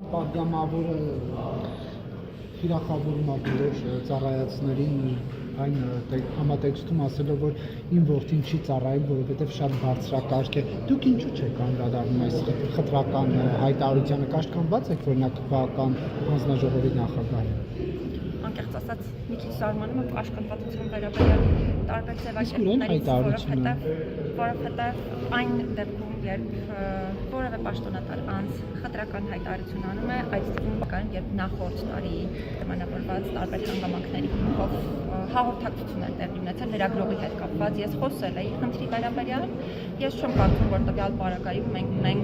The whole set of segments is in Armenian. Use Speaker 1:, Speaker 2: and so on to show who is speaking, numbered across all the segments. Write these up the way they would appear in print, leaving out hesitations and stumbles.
Speaker 1: Պատգամավորը հիրախավորում է բոլոր ծառայացներին այն համատեքստում ասելով, որ իմ որդին չի ծառայել, որովհետև շատ բարձրակարգ է։ Դուք ինչու չեք անդրադառնում այս խտրական հայտարարությանը, կաշկանդված եք, որ նա քաղաքական հանձնաժողովի նախագահ է։
Speaker 2: Անկեղծ ասած, մի քիչ զարմանում եմ կաշկանդվածության վերաբերյալ տարբեր ձևակերպումներից, որովհետև այն դեպքում, երբ որևէ պաշտոնատար անձ խտրական հայտարարություն անում է, այդ դեպքում երբ նախորդ տարի պայմանավորված տարբեր հանգամանքների հիմքով հաղորդակցություն են տեղի ունեցել լրագրողի հետ կապված, ես խոսել էի խնդրի վերաբերյալ, ես չեմ կարծում, որ տվյալ պարագայում մենք ունենք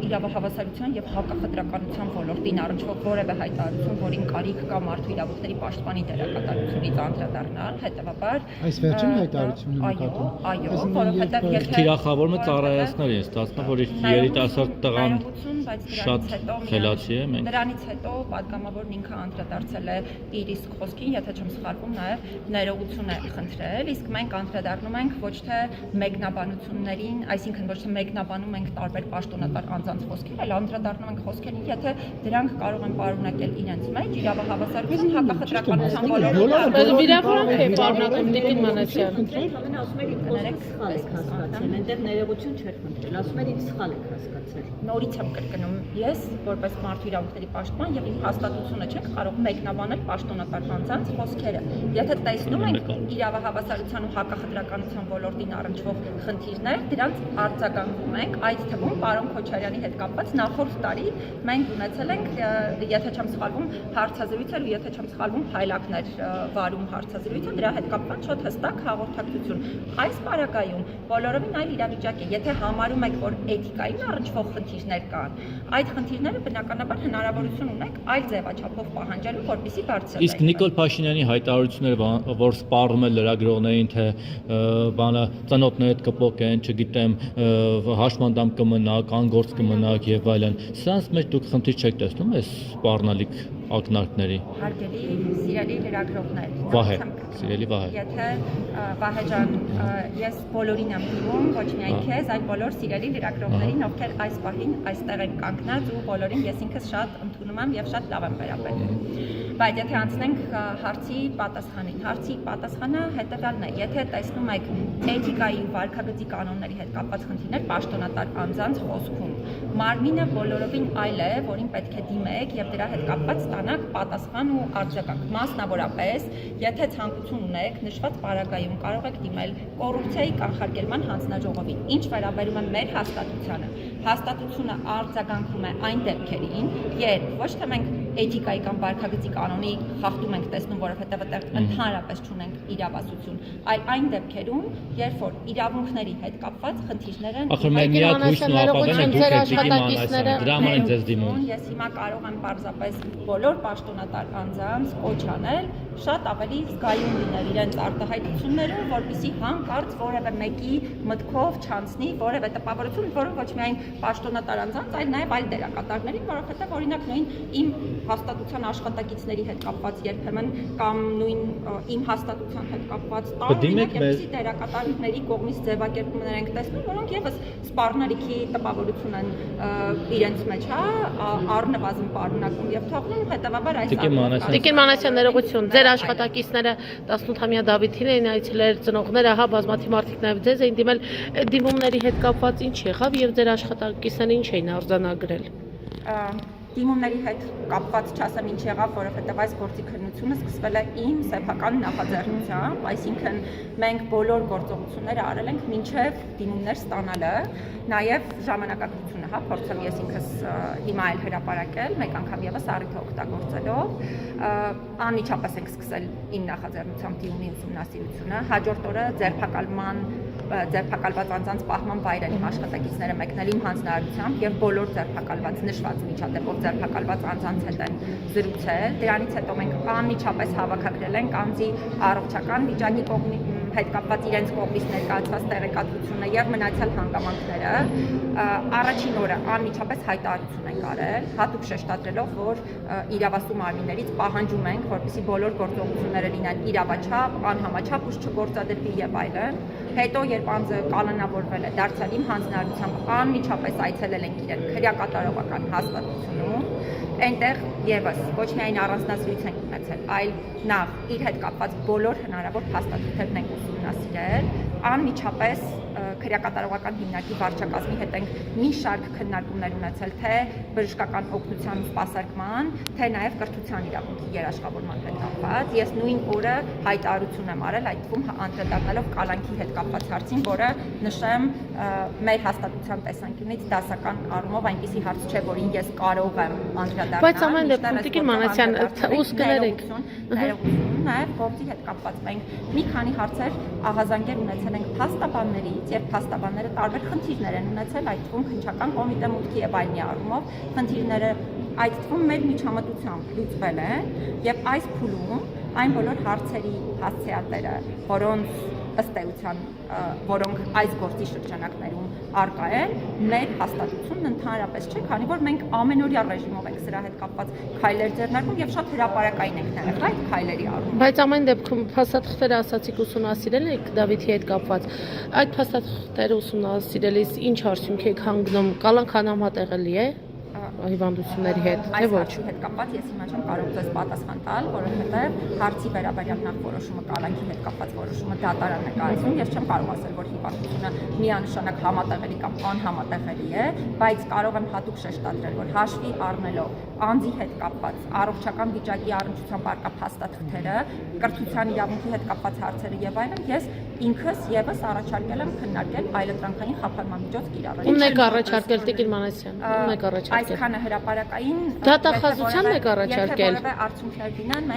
Speaker 2: իրավահավասարության եւ հակախտրականության ոլորտին առնչվող որևէ հայտարարություն, որին կարիք կա մարդու իրավունքների պաշտպանի դերակատարությունից անդրադառնալ, հետեւաբար
Speaker 1: այս վերջին հայտարարությունը
Speaker 2: այո, որովհետեւ եթե
Speaker 3: թիրախավորումը ծառայացներ է ստացվում, որ երիտասարդ տղան շատ խելացի է,
Speaker 2: դրանից հետո պատգամավորն ինքը անդրադարձել է իր իսկ խոսքին, եթե չեմ սխալվում, նաև ներողություն է խնդրել, իսկ մենք անդրադառնում ենք ոչ թե մեկնաբանություններին, այսինքն ոչ թե մեկնաբանում ենք տարբեր պաշտոնատար անձանց խոսքեր, այլ անդրադառնում ենք խոսքերին, եթե դրանք կարող են պարունակել իրենց մեջ իրավահավասարություն, հակախտրականության ոլորտում։
Speaker 4: Վիրավորանք է պարունակում Տիկին Մանասյան։
Speaker 5: Ասում եք խոսքը սխալ եք հասկացել, այնտեղ ներողություն չէր խնդրել, ասում եք սխալ եք հասկացել։
Speaker 2: Նորից եմ կրկնում, ես որպես մարդու իրավունքների պաշտպան եւ իմ հաստատությունը չեք կարող մեկնաբանել պաշտոնատար անձանց խոսքերը։ Եթե տեսնում ենք իրավահավասարության ու հակախտրականության ոլորտին առնչվող խնդիրներ, դրանց արձագանքում ենք, այդ թվում պարոն Քոչարյանի հետ կապված նախորդ տարի մենք ունեցել ենք, եթե չեմ սխալվում, հարցազրույցեր ու եթե չեմ սխալվում, փայլակներ վարում հարցազրույցը, դրա հետ կապված շատ հստակ հաղորդակցություն։ Այս պարագայում բոլորովին այլ իրավիճակ է, եթե համարում եք, որ էթիկային առնչվող խնդիրներ կան, այդ խնդիրները բնականաբար հնարավորություն ունենք այլ ձևաչափով պահանջելու, որպեսզի բարձրացնենք։
Speaker 3: Իսկ Նիկոլ Փաշինյանի հայտարարությունները, որ սպառում է լրագրողներին, թե բանը ծանոթները կփոկեն, չգիտեմ, հաշմանդամ կմնա, անգործ կմնա եւ այլն, սրանց մեջ դուք խնդիր չեք տեսնում այս սպառնալիք ակնարկների։
Speaker 2: Հարգելի սիրելի լրագրողներ,
Speaker 3: Վահե, սիրելի Վահե։
Speaker 2: Եթե Վահե ջան, ես բոլորին եմ դիմում, ոչ միայն քեզ, այլ բոլոր սիրելի լրագրողներին, ովքեր այս պահին այստեղ են կանգնած ու բոլորին ես ինքս շատ ընդունում եմ եւ շատ լավ եմ վերաբերվում։ Բայց եթե անցնենք հարցի պատասխանին, հարցի պատասխանը հետեւյալն է. եթե տեսնում եք էթիկայի ու վարքագծի կանոնների հետ կապված խնդիրներ պաշտոնատար անձանց խոսքում, մարմինը բոլորովին այլ է, որին պետք է դիմեք եւ դրա հետ կապված ստանաք պատասխան ու արձագանք։ Մասնավորապես, եթե ցանկություն ունեք, նշված պարագայում կարող եք դիմել կոռուպցիայի կանխարգելման հանձնաժողովին։ Ինչ վերաբերում է մեր հաստատությանը, հաստատությունը արձագանքում է այն դեպքերին, երբ ոչ թե մենք էթիկայի կամ վարքագծի կանոնի խախտում ենք տեսնում, որովհետև այդտեղ ընդհանրապես չունենք իրավասություն, այլ այն դեպքերում, երբ որ իրավունքների հետ կապված խնդիրներ են։
Speaker 3: Ախր մեր միակ հույսն ու ապավենը դուք եք Տիկին Մանասյան, դրա համար են ձեզ դիմում։
Speaker 2: Ես հիմա կարող եմ պարզապես բոլոր պաշտոնատար անձանց կոչ անել շատ ավելի զգայուն լինել իրենց արտահայտություններում, որպեսզի հանկարծ որևէ մեկի մտքով չանցնի որևէ տպավորություն, որը ոչ միայն պաշտոնատար անձանց, այլ նաև այլ դերակատարներին, որովհետև օրինակ նույն իմ հաստատության աշխատակիցների հետ կապված երբեմն կամ նույն իմ հաստատության հետ կապված տարօրինակ երբիսի դերակատարների կողմից ձևակերպումներ ենք տեսնում, որոնք եւս սպառնալիքի տպավորություն են իրենց մեջ, առնվազն պարունակում եւ թողնում, հետեւաբար այս
Speaker 4: Տիկին Մանասյան, ներողություն, ձեր աշխատակիցները 18-ամյա Դավիթին էին այցելել, ծնողները, բազմաթիվ մարդիկ նաեւ ձեզ էին դիմել, դիմումների հետ կապված ինչ եղավ եւ ձեր աշխատակիցները ինչ էին արձանագրել։
Speaker 2: Դիմումների հետ կապված չասեմ ինչ եղավ, որովհետև այս գործի քննությունը սկսվել է իմ սեփական նախաձեռնությամբ, այսինքն մենք բոլոր գործողությունները արել ենք մինչև դիմումներ ստանալը, նաև ժամանակակցությունը, փորձեմ ես ինքս հիմա էլ հրապարակել, մեկ անգամ եւս առիթը օգտագործելով, անմիջապես ենք սկսել իմ նախաձեռնությամբ դիմումի ուսումնասիրությունը, հաջորդ օրը ձերբակալված անձանց պահման վայրն իմ աշխատակիցները մեկնել իմ հանձնարարությամբ եւ բոլոր ձերբակալված նշված միջադեպով ձերբակալված անձանց հետ են զրուցել։ Դրանից հետո մենք անմիջապես հավաքագրել ենք անձի առողջական վիճակի հետ կապված իրենց կողմից ներկայացված տեղեկատվությունը եւ մնացյալ հանգամանքները։ Առաջին օրը անմիջապես հայտարարություն ենք արել, հատուկ շեշտադրելով, որ իրավասու մարմիններից պահանջում ենք, որպեսզի բոլոր գործողությունները լինեն իրավաչափ, անհամաչափ ուժ չգործադրվի եւ այլն։ Հետո երբ անձը կանոնավորվել է, դարձյալ իմ հանձնարարությամբ անմիջապես այցելել ենք իրեն քրեակատարողական հաստատությունում, այնտեղ եւս ոչ միայն առանձնացույց ենք ունեցել, այլ նախ իր հետ կապված բոլոր հնարավոր փաստաթղթերն ենք ուսումնասիրել, անմիջապես քրեակատարողական հիմնարկի վարչակազմի հետ ենք մի շարք քննարկումներ ունեցել թե բժշկական օգնության ու սպասարկման, թե նաև կրթության իրավունքի երաշխավորման հետ կապված։ Ես նույն օրը հայտարարություն եմ արել, այդ թվում անդրադառնալով կալանքի հետ կապված հարցին, որը նշեմ մեր հաստատության տեսանկյունից դասական առումով այնպիսի հարց չէ, որին ես կարող եմ անդրադառնալ։
Speaker 4: Բայց ամեն դեպքում Տիկին Մանասյան ուս կներեք։
Speaker 2: Նաև գործի հետ կապված մենք մի քանի հարցեր ահազանգեր ունեցել ենք փաստաբաններից, եւ փաստաբանները տարբեր խնդիրներ են ունեցել, այդ թվում քննչական կոմիտե մուտքի եւ այլնի առումով խնդիրները այդ թվում մեր միջամտությամբ լուծվել են եւ այս փուլում այն բոլոր հարցերի հասցեատերը, որոնք այս գործի շրջանակներում արկա են, մեր հաստատությունն ընդհանրապես չէ, քանի որ մենք ամենօրյա ռեժիմով ենք սրա հետ կապված քայլեր ձեռնարկում եւ շատ հրապարակային ենք նաև այդ քայլերի առումով։
Speaker 4: Բայց ամեն դեպքում փաստաթղթերը ասացիք ուսումնասիրել եք Դավիթի հետ կապված։ Այդ փաստաթղթերը ուսումնասիրելիս ինչ արդյունք եք հանգնում, կալանք անհամատեղելի է հիվանդությունների հետ, թե ոչ։
Speaker 2: Այս հետ կապված ես հիմա չեմ կարող ձեզ պատասխան տալ, որովհետև հարցի վերաբերյալ նախ որոշումը կալանքի հետ կապված որոշումը դատարանն է կայացնում, ես չեմ կարող ասել, որ հիվանդությունը միանշանակ համատեղելի կամ անհամատեղելի է, բայց կարող եմ հատուկ շեշտադրել, որ հաշվի առնելով անձի հետ կապված առողջական վիճակի առնչությամբ արկա փաստաթղթերը, կրթության իրավունքի հետ կապված հարցերը եւ այլն, ես ինքս եւս առաջարկել եմ քննարկել այլընտրանքային խափանման միջոց կիրառել։
Speaker 4: Ումն եք առաջարկել Տիկին Մանասյան, ումն եք առաջարկել։
Speaker 2: Այսքանը հրապարակային
Speaker 4: Դատախազության եք առաջարկել։
Speaker 2: Եթե որևէ արդյունքներ լինեն,